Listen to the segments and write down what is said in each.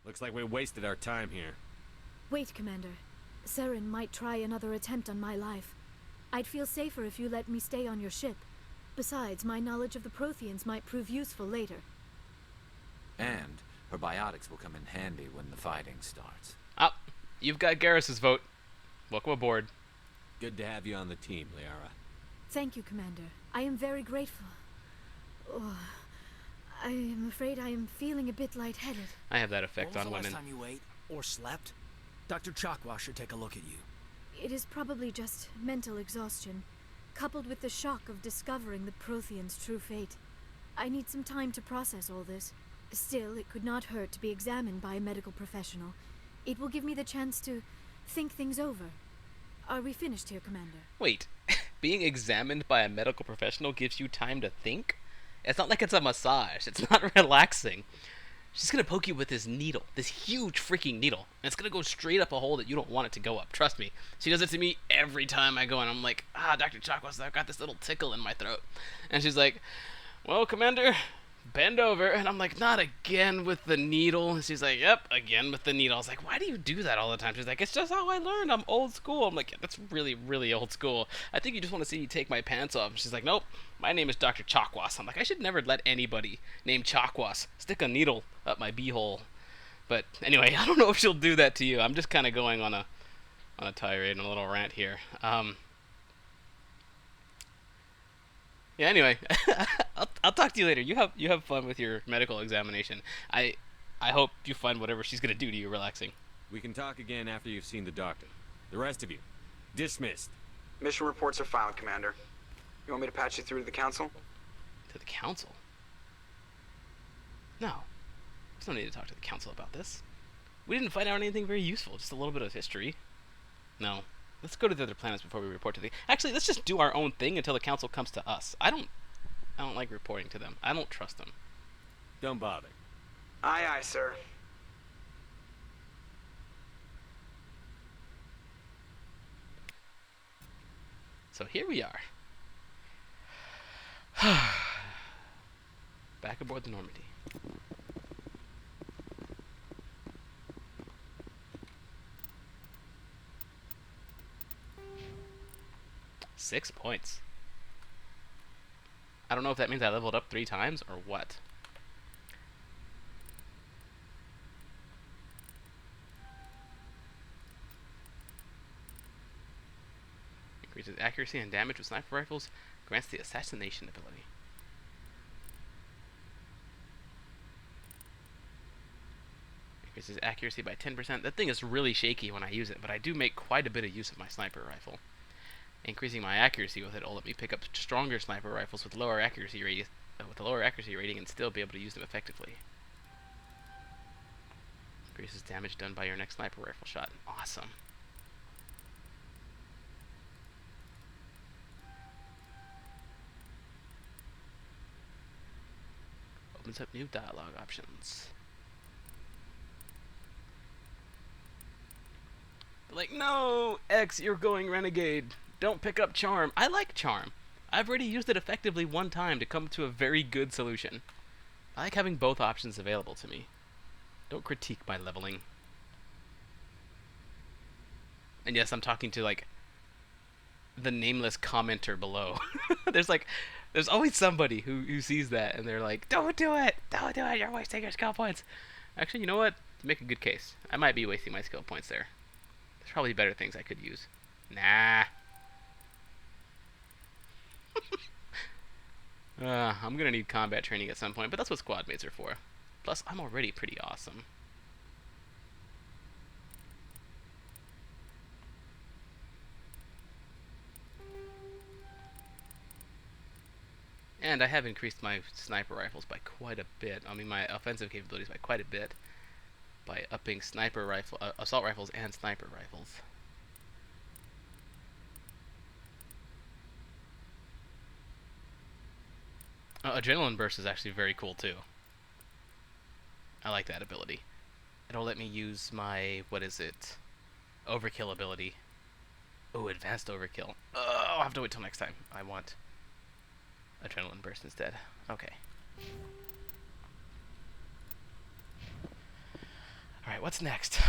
Looks like we wasted our time here. Wait, Commander. Saren might try another attempt on my life. I'd feel safer if you let me stay on your ship. Besides, my knowledge of the Protheans might prove useful later. And her biotics will come in handy when the fighting starts. Oh, you've got Garrus's vote. Welcome aboard. Good to have you on the team, Liara. Thank you, Commander. I am very grateful. Oh, I am afraid I am feeling a bit lightheaded. I have that effect When was on the women. last time you ate or slept? Dr. Chakwa should take a look at you. It is probably just mental exhaustion, coupled with the shock of discovering the Protheans' true fate. I need some time to process all this. Still, it could not hurt to be examined by a medical professional. It will give me the chance to think things over. Are we finished here, Commander? Wait, being examined by a medical professional gives you time to think? It's not like it's a massage. It's not relaxing. She's gonna poke you with this needle, this huge freaking needle, and it's gonna go straight up a hole that you don't want it to go up. Trust me. She does it to me every time I go, and I'm like, Dr. Chakwas, I've got this little tickle in my throat. And she's like, well, Commander, bend over. And I'm like, not again with the needle. And she's like, yep, again with the needle. I was like, why do you do that all the time? She's like, it's just how I learned. I'm old school. I'm like, yeah, that's really, really old school. I think you just want to see me take my pants off. And she's like, nope, my name is Dr. Chakwas. I'm like, I should never let anybody named Chakwas stick a needle up my beehole. But anyway, I don't know if she'll do that to you. I'm just kind of going on a tirade and a little rant here. Yeah, anyway, I'll talk to you later. You have fun with your medical examination. I hope you find whatever she's gonna do to you relaxing. We can talk again after you've seen the doctor. The rest of you, dismissed. Mission reports are filed, Commander. You want me to patch you through to the Council? To the council? No. There's no need to talk to the council about this. We didn't find out anything very useful, just a little bit of history. No. Let's go to the other planets before we report to the... Actually, let's just do our own thing until the council comes to us. I don't like reporting to them. I don't trust them. Don't bother. Aye, aye, sir. So here we are. Back aboard the Normandy. Six points. I don't know if that means I leveled up 3 times or what. Increases accuracy and damage with sniper rifles. Grants the assassination ability. Increases accuracy by 10%. That thing is really shaky when I use it, but I do make quite a bit of use of my sniper rifle. Increasing my accuracy with it will let me pick up stronger sniper rifles with lower accuracy rating and still be able to use them effectively. Increases damage done by your next sniper rifle shot. Awesome. Opens up new dialogue options. Like, no, X, you're going renegade. Don't pick up charm. I like charm. I've already used it effectively one time to come to a very good solution. I like having both options available to me. Don't critique my leveling. And yes, I'm talking to, like, the nameless commenter below. There's always somebody who sees that and they're like, don't do it! Don't do it! You're wasting your skill points! Actually, you know what? To make a good case, I might be wasting my skill points there. There's probably better things I could use. Nah. I'm gonna need combat training at some point, but that's what squad mates are for. Plus, I'm already pretty awesome. And I have increased my sniper rifles by quite a bit. I mean, my offensive capabilities by quite a bit by upping assault rifles and sniper rifles. Adrenaline burst is actually very cool too. I like that ability. It'll let me use my, what is it? Overkill ability. Oh, advanced overkill. I'll have to wait till next time. I want adrenaline burst instead. Okay. Alright, what's next?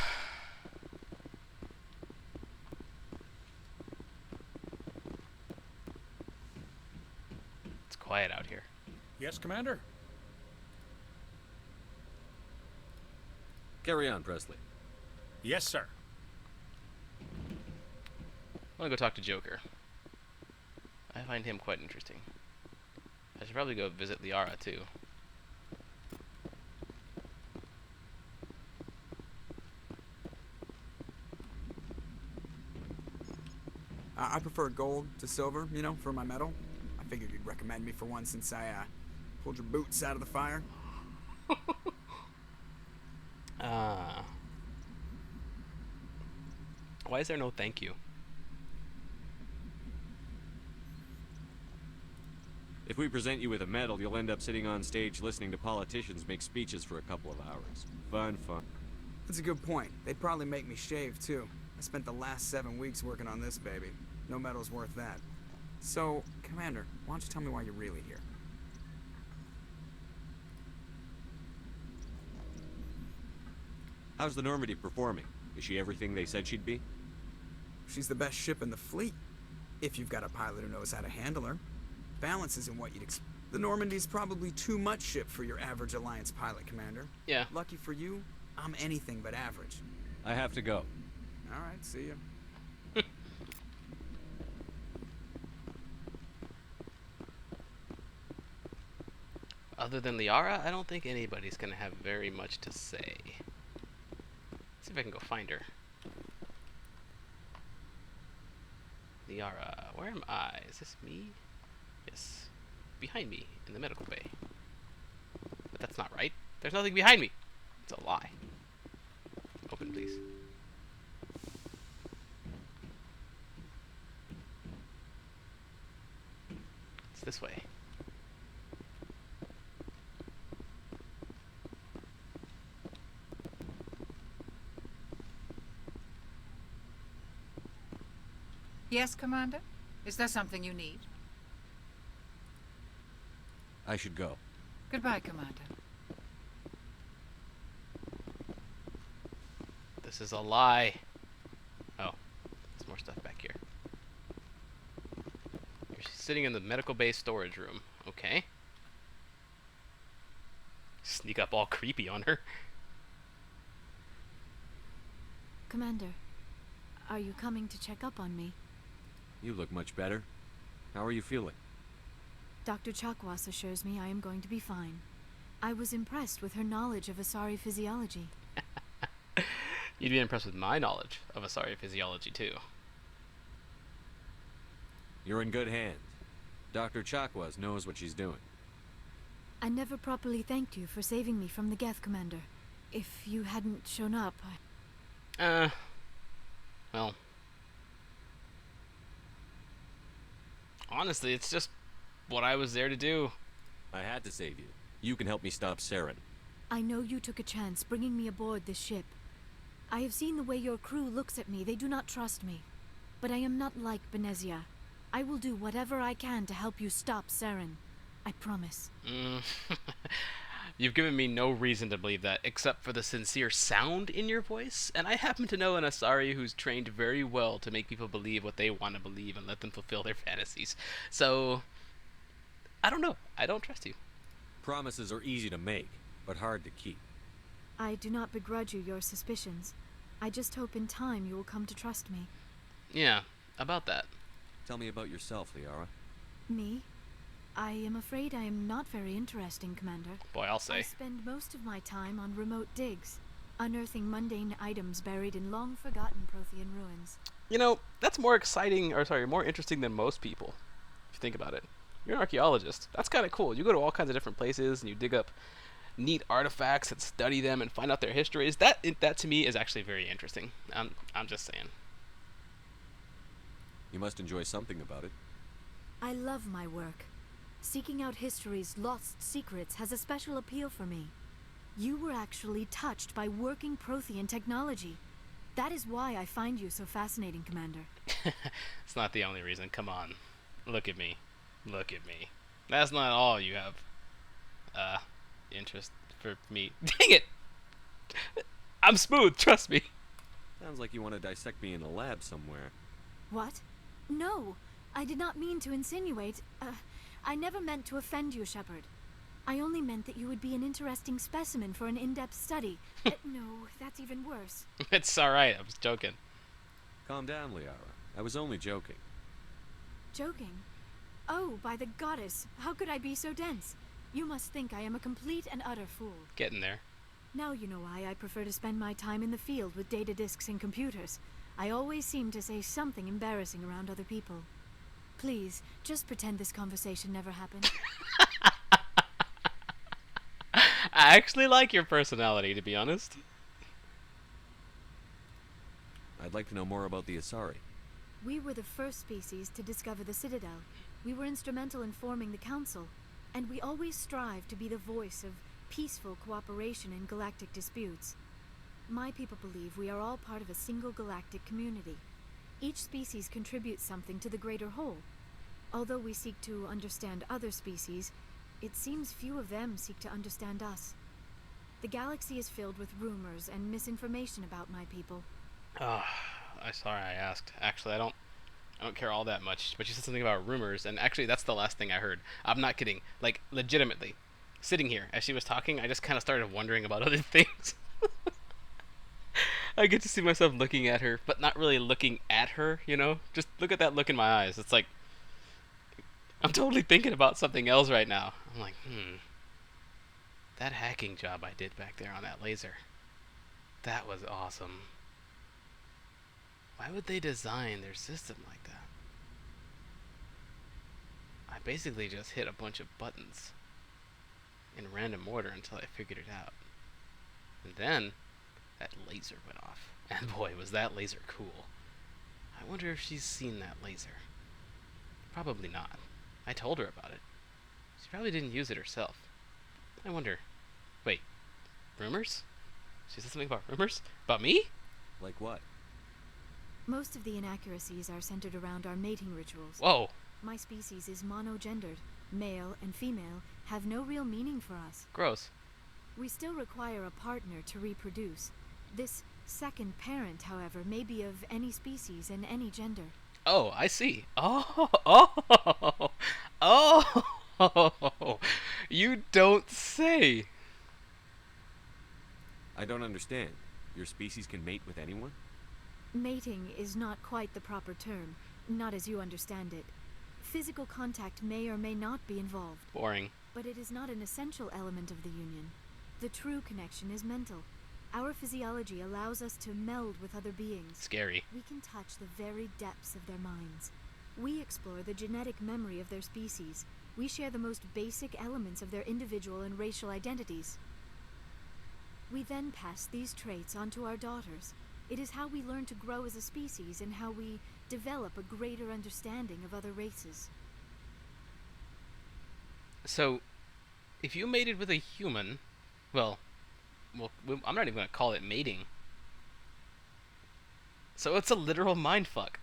It's quiet out here. Yes, Commander? Carry on, Presley. Yes, sir. I want to go talk to Joker. I find him quite interesting. I should probably go visit Liara, too. I prefer gold to silver, you know, for my medal. I figured you'd recommend me for one since I pulled your boots out of the fire. Why is there no thank you? If we present you with a medal, you'll end up sitting on stage listening to politicians make speeches for a couple of hours. Fun. That's a good point. They'd probably make me shave, too. I spent the last 7 weeks working on this baby. No medal's worth that. So, Commander, why don't you tell me why you're really here? How's the Normandy performing? Is she everything they said she'd be? She's the best ship in the fleet, if you've got a pilot who knows how to handle her. Balance isn't what you'd expect. The Normandy's probably too much ship for your average Alliance pilot, Commander. Yeah. Lucky for you, I'm anything but average. I have to go. All right, see ya. Other than Liara, I don't think anybody's gonna have very much to say. Let's see if I can go find her. Liara, where am I? Is this me? Yes. Behind me, in the medical bay. But that's not right. There's nothing behind me. It's a lie. Open, please. It's this way. Yes, Commander? Is there something you need? I should go. Goodbye, Commander. This is a lie. Oh, there's more stuff back here. She's sitting in the medical bay storage room. Okay. Sneak up all creepy on her. Commander, are you coming to check up on me? You look much better. How are you feeling? Dr. Chakwas assures me I am going to be fine. I was impressed with her knowledge of Asari physiology. You'd be impressed with my knowledge of Asari physiology, too. You're in good hands. Dr. Chakwas knows what she's doing. I never properly thanked you for saving me from the Geth, Commander. If you hadn't shown up, Well... honestly, it's just what I was there to do. I had to save you. You can help me stop Saren. I know you took a chance bringing me aboard this ship. I have seen the way your crew looks at me. They do not trust me. But I am not like Benezia. I will do whatever I can to help you stop Saren. I promise. You've given me no reason to believe that, except for the sincere sound in your voice, and I happen to know an Asari who's trained very well to make people believe what they want to believe and let them fulfill their fantasies. So, I don't know. I don't trust you. Promises are easy to make, but hard to keep. I do not begrudge you your suspicions. I just hope in time you will come to trust me. Yeah, about that. Tell me about yourself, Liara. Me? I am afraid I am not very interesting, Commander. Boy, I'll say. I spend most of my time on remote digs, unearthing mundane items buried in long-forgotten Prothean ruins. You know, that's more exciting, or sorry, more interesting than most people, if you think about it. You're an archaeologist. That's kind of cool. You go to all kinds of different places, and you dig up neat artifacts and study them and find out their histories. That to me is actually very interesting. I'm just saying. You must enjoy something about it. I love my work. Seeking out history's lost secrets has a special appeal for me. You were actually touched by working Prothean technology. That is why I find you so fascinating, Commander. It's not the only reason. Come on. Look at me. Look at me. That's not all you have. Interest for me. Dang it! I'm smooth, trust me. Sounds like you want to dissect me in a lab somewhere. What? No, I did not mean to insinuate. I never meant to offend you, Shepard. I only meant that you would be an interesting specimen for an in-depth study. No, that's even worse. It's alright, I was joking. Calm down, Liara. I was only joking. Joking? Oh, by the goddess, how could I be so dense? You must think I am a complete and utter fool. Getting there. Now you know why I prefer to spend my time in the field with data disks and computers. I always seem to say something embarrassing around other people. Please, just pretend this conversation never happened. I actually like your personality, to be honest. I'd like to know more about the Asari. We were the first species to discover the Citadel. We were instrumental in forming the Council, and we always strive to be the voice of peaceful cooperation in galactic disputes. My people believe we are all part of a single galactic community. Each species contributes something to the greater whole. Although we seek to understand other species, it seems few of them seek to understand us. The galaxy is filled with rumors and misinformation about my people. I'm sorry I asked. Actually, I don't care all that much. But you said something about rumors, and actually that's the last thing I heard. I'm not kidding. Like, legitimately. Sitting here, as she was talking, I just kind of started wondering about other things. I get to see myself looking at her, but not really looking at her, you know? Just look at that look in my eyes. It's like, I'm totally thinking about something else right now. I'm like, that hacking job I did back there on that laser. That was awesome. Why would they design their system like that? I basically just hit a bunch of buttons in random order until I figured it out. And then, that laser went off. And boy, was that laser cool. I wonder if she's seen that laser. Probably not. I told her about it. She probably didn't use it herself. I wonder. Wait, rumors? She said something about rumors? About me? Like what? Most of the inaccuracies are centered around our mating rituals. Whoa. My species is monogendered. Male and female have no real meaning for us. Gross. We still require a partner to reproduce. This second parent, however, may be of any species and any gender. Oh, I see. Oh. You don't say. I don't understand. Your species can mate with anyone? Mating is not quite the proper term, not as you understand it. Physical contact may or may not be involved. Boring. But it is not an essential element of the union. The true connection is mental. Our physiology allows us to meld with other beings. Scary. We can touch the very depths of their minds. We explore the genetic memory of their species. We share the most basic elements of their individual and racial identities. We then pass these traits on to our daughters. It is how we learn to grow as a species and how we develop a greater understanding of other races. So, if you mated with a human, well, I'm not even going to call it mating. So it's a literal mindfuck.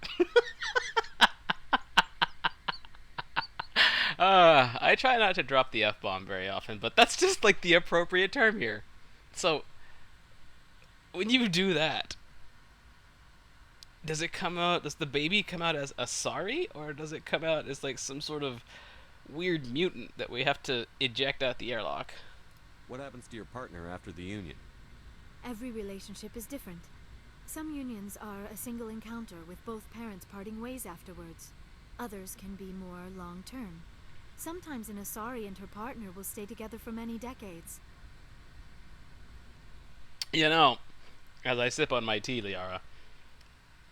I try not to drop the F-bomb very often, but that's just like the appropriate term here. So, when you do that, does the baby come out as Asari, or does it come out as like some sort of weird mutant that we have to eject out the airlock? What happens to your partner after the union? Every relationship is different. Some unions are a single encounter with both parents parting ways afterwards. Others can be more long-term. Sometimes an Asari and her partner will stay together for many decades. You know, as I sip on my tea, Liara,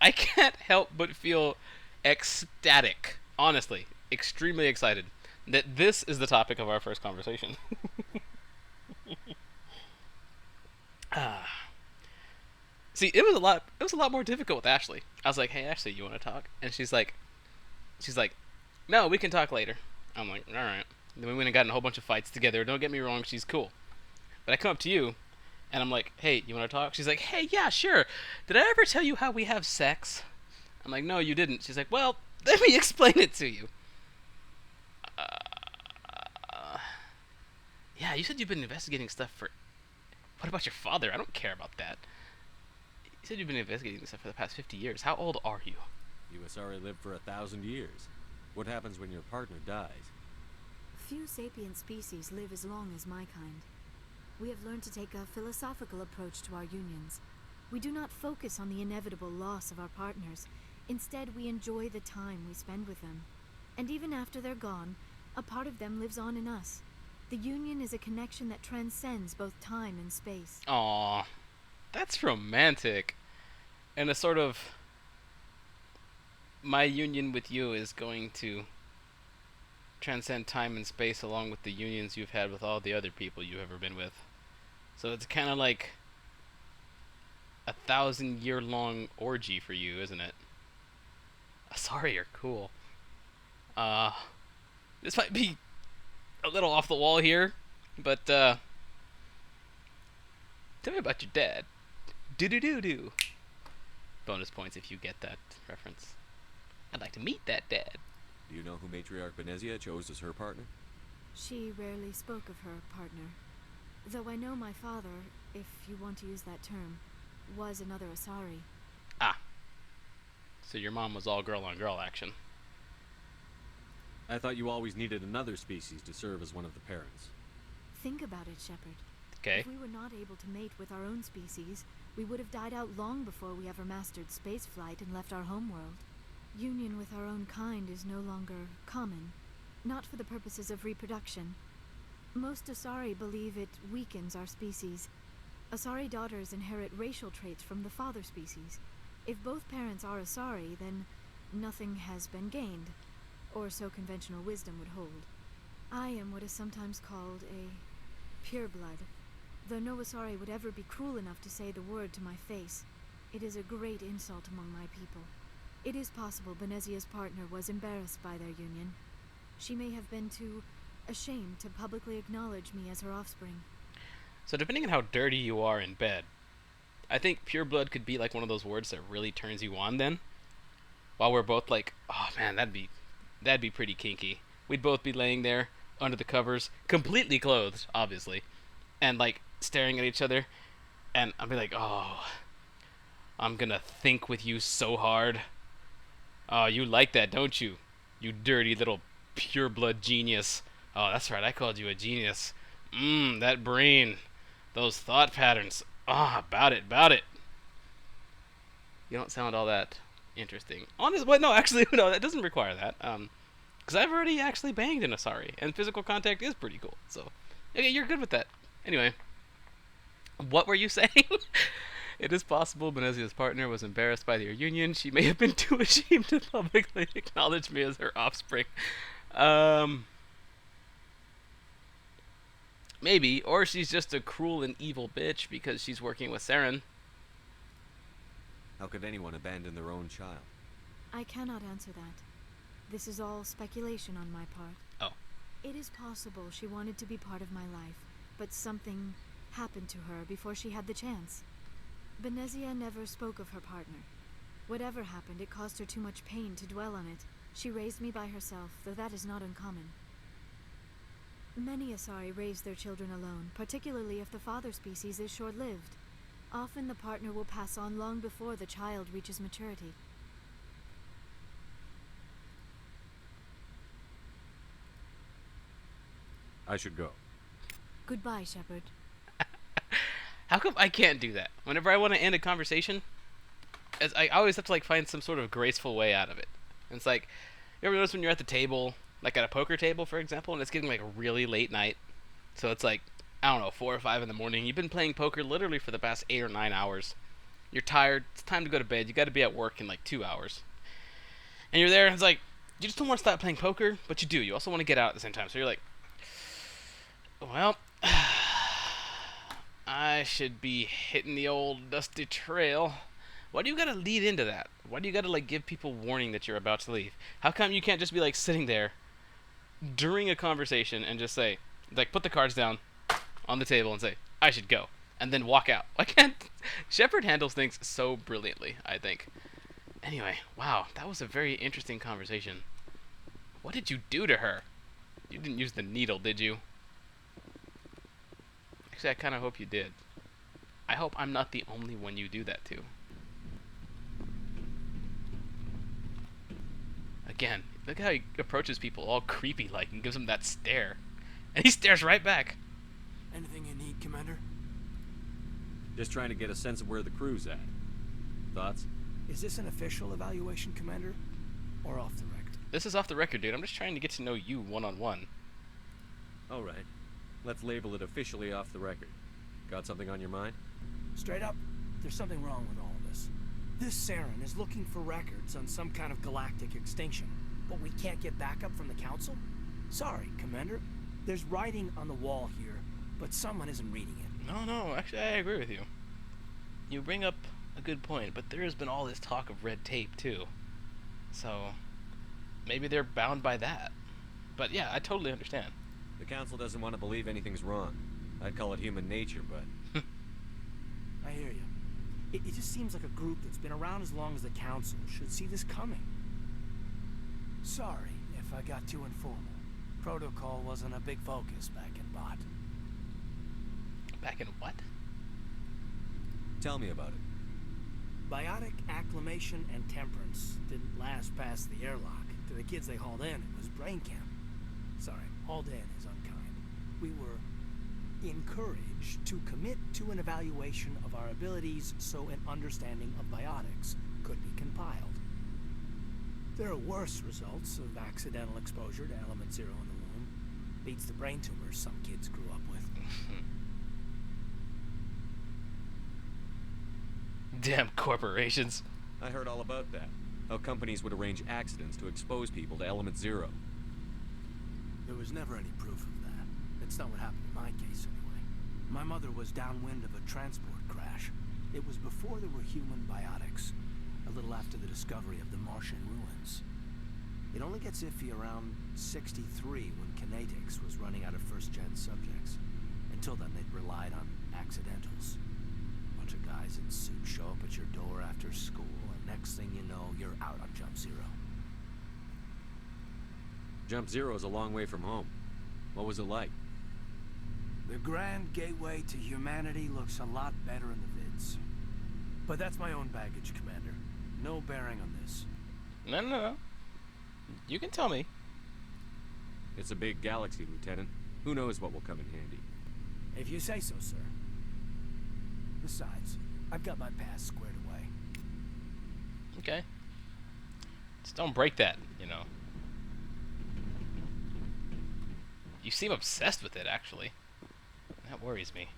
I can't help but feel ecstatic, honestly, extremely excited, that this is the topic of our first conversation. See, it was a lot more difficult with Ashley. I was like, "Hey, Ashley, you want to talk?" And she's like, "No, we can talk later." I'm like, "All right." Then we went and got in a whole bunch of fights together. Don't get me wrong, she's cool. But I come up to you, and I'm like, "Hey, you want to talk?" She's like, "Hey, yeah, sure. Did I ever tell you how we have sex?" I'm like, "No, you didn't." She's like, "Well, let me explain it to you." Yeah, you said you've been investigating stuff for... What about your father? I don't care about that. You said you've been investigating this stuff for the past 50 years. How old are you? You Asari lived for 1,000 years. What happens when your partner dies? Few sapient species live as long as my kind. We have learned to take a philosophical approach to our unions. We do not focus on the inevitable loss of our partners. Instead, we enjoy the time we spend with them. And even after they're gone, a part of them lives on in us. The union is a connection that transcends both time and space. Aww. That's romantic. And a sort of... My union with you is going to transcend time and space along with the unions you've had with all the other people you've ever been with. So it's kind of like 1,000-year-long orgy for you, isn't it? Sorry, you're cool. This might be a little off the wall here, but tell me about your dad. Do. Bonus points if you get that reference. I'd like to meet that dad. Do you know who Matriarch Benezia chose as her partner? She rarely spoke of her partner. Though I know my father, if you want to use that term, was another Asari. Ah. So your mom was all girl-on-girl action. I thought you always needed another species to serve as one of the parents. Think about it, Shepard. Okay. If we were not able to mate with our own species, we would have died out long before we ever mastered spaceflight and left our homeworld. Union with our own kind is no longer common, not for the purposes of reproduction. Most Asari believe it weakens our species. Asari daughters inherit racial traits from the father species. If both parents are Asari, then nothing has been gained, or so conventional wisdom would hold. I am what is sometimes called a pureblood. Though no Asari would ever be cruel enough to say the word to my face, it is a great insult among my people. It is possible Benezia's partner was embarrassed by their union. She may have been too ashamed to publicly acknowledge me as her offspring. So depending on how dirty you are in bed, I think pureblood could be like one of those words that really turns you on then. While we're both like, oh man, that'd be pretty kinky. We'd both be laying there under the covers, completely clothed, obviously, and like staring at each other, and I'd be like, oh, I'm gonna think with you so hard. Oh, you like that, don't you? You dirty little pureblood genius. Oh, that's right, I called you a genius. That brain. Those thought patterns. About it. You don't sound all that interesting. Honest, no, actually, no, that doesn't require that. Because I've already actually banged an Asari, and physical contact is pretty cool. So, okay, you're good with that. Anyway, what were you saying? It is possible Benezia's partner was embarrassed by their union. She may have been too ashamed to publicly acknowledge me as her offspring. Maybe, or she's just a cruel and evil bitch because she's working with Saren. How could anyone abandon their own child? I cannot answer that. This is all speculation on my part. Oh. It is possible she wanted to be part of my life, but something happened to her before she had the chance. Benezia never spoke of her partner. Whatever happened, it caused her too much pain to dwell on it. She raised me by herself, though that is not uncommon. Many Asari raise their children alone, particularly if the father species is short-lived. Often the partner will pass on long before the child reaches maturity. I should go. Goodbye, Shepard. How come I can't do that? Whenever I want to end a conversation, I always have to like find some sort of graceful way out of it. And it's like, you ever notice when you're at the table, like at a poker table, for example, and it's getting like a really late night, so it's like, I don't know, 4 or 5 in the morning. You've been playing poker literally for the past 8 or 9 hours. You're tired. It's time to go to bed. You got to be at work in like 2 hours. And you're there, and it's like, you just don't want to stop playing poker, but you do. You also want to get out at the same time. So you're like, well, I should be hitting the old dusty trail. Why do you gotta lead into that? Why do you gotta like give people warning that you're about to leave? How come you can't just be like sitting there during a conversation and just say, like, put the cards down on the table and say, I should go, and then walk out? Why can't Shepard handles things so brilliantly, I think. Anyway, wow, that was a very interesting conversation. What did you do to her? You didn't use the needle, did you? Actually, I kind of hope you did. I hope I'm not the only one you do that to. Again, look how he approaches people all creepy like and gives them that stare. And he stares right back. Anything you need, Commander? Just trying to get a sense of where the crew's at. Thoughts? Is this an official evaluation, Commander? Or off the record? This is off the record, dude. I'm just trying to get to know you one-on-one. Alright. Let's label it officially off the record. Got something on your mind? Straight up, there's something wrong with all of this. This Saren is looking for records on some kind of galactic extinction, but we can't get backup from the Council? Sorry, Commander. There's writing on the wall here, but someone isn't reading it. No, actually, I agree with you. You bring up a good point, but there has been all this talk of red tape, too. So, maybe they're bound by that. But yeah, I totally understand. The Council doesn't want to believe anything's wrong. I'd call it human nature, but... I hear you. It just seems like a group that's been around as long as the Council should see this coming. Sorry if I got too informal. Protocol wasn't a big focus back in Bot. Back in what? Tell me about it. Biotic acclimation and temperance didn't last past the airlock. To the kids they hauled in, it was brain camp. Sorry, hauled in is unkind. We were encouraged to commit to an evaluation of our abilities so an understanding of biotics could be compiled. There are worse results of accidental exposure to element 0 in the womb. Beats the brain tumors some kids grew up with. Damn corporations. I heard all about that. How companies would arrange accidents to expose people to element 0. There was never any proof of that. That's not what happened in my case, anyway. My mother was downwind of a transport crash. It was before there were human biotics, a little after the discovery of the Martian ruins. It only gets iffy around 63 when Kinetics was running out of first-gen subjects. Until then, they'd relied on accidentals. A bunch of guys in suits show up at your door after school, and next thing you know, you're out on Jump Zero. Jump Zero is a long way from home. What was it like? The grand gateway to humanity looks a lot better in the vids. But that's my own baggage, Commander. No bearing on this. No. You can tell me. It's a big galaxy, Lieutenant. Who knows what will come in handy? If you say so, sir. Besides, I've got my past squared away. Okay. Just don't break that, you know. You seem obsessed with it, actually. That worries me.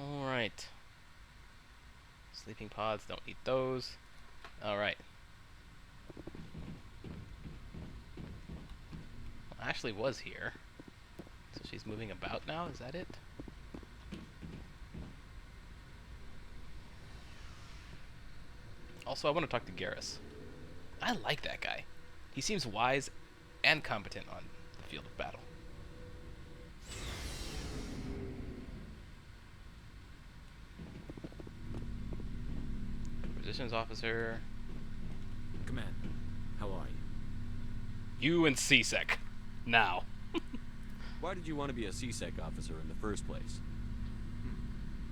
Alright. Sleeping pods, don't eat those. Alright. Well, Ashley was here. So she's moving about now, is that it? Also, I want to talk to Garrus. I like that guy. He seems wise and competent on the field of battle. Positions officer. Commander, how are you? You and CSEC. Now. Why did you want to be a CSEC officer in the first place?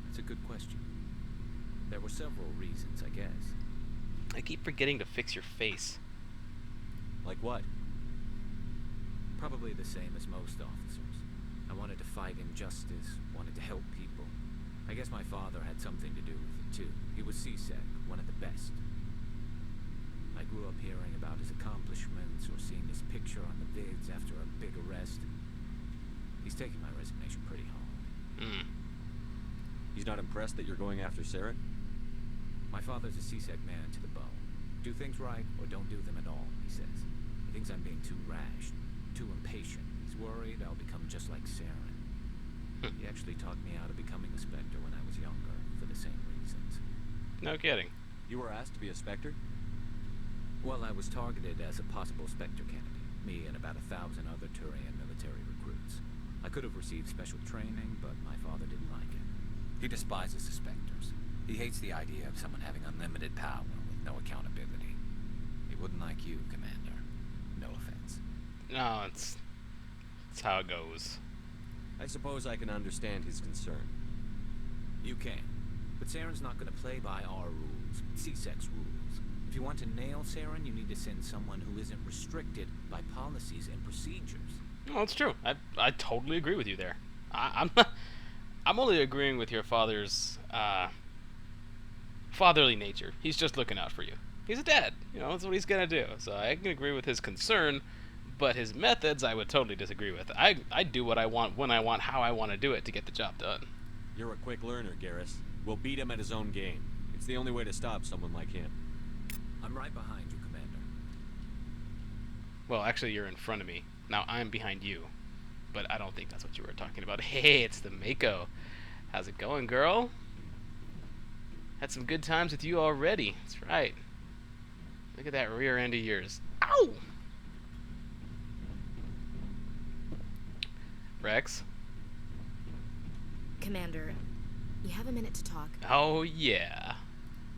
That's a good question. There were several reasons, I guess. I keep forgetting to fix your face. Like what? Probably the same as most officers. I wanted to fight injustice, wanted to help people. I guess my father had something to do with it, too. He was CSEC, one of the best. I grew up hearing about his accomplishments or seeing his picture on the vids after a big arrest. He's taking my resignation pretty hard. He's not impressed that you're going after Saren? My father's a CSEC man to the bone. Do things right or don't do them at all, he says. He thinks I'm being too rash, too impatient. He's worried I'll become just like Saren. He actually talked me out of becoming a Spectre when I was younger, for the same reasons. No kidding. You were asked to be a Spectre? Well, I was targeted as a possible Spectre candidate, me and about 1,000 other Turian military recruits. I could have received special training, but my father didn't like it. He despises the Spectres. He hates the idea of someone having unlimited power with no accountability. He wouldn't like you, Commander. No offense. No, it's how it goes. I suppose I can understand his concern. You can. But Saren's not going to play by our rules, CSEC's rules. If you want to nail Saren, you need to send someone who isn't restricted by policies and procedures. No, it's true. I totally agree with you there. I'm I'm only agreeing with your father's fatherly nature. He's just looking out for you. He's a dad. You know, that's what he's gonna do. So I can agree with his concern, but his methods I would totally disagree with. I do what I want, when I want, how I want to do it to get the job done. You're a quick learner, Garrus. We'll beat him at his own game. It's the only way to stop someone like him. I'm right behind you, Commander. Well, actually, you're in front of me. Now I'm behind you. But I don't think that's what you were talking about. Hey, it's the Mako. How's it going, girl? Had some good times with you already. That's right. Look at that rear end of yours. Ow! Rex? Commander, you have a minute to talk. Oh, yeah.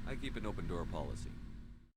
I keep an open door policy.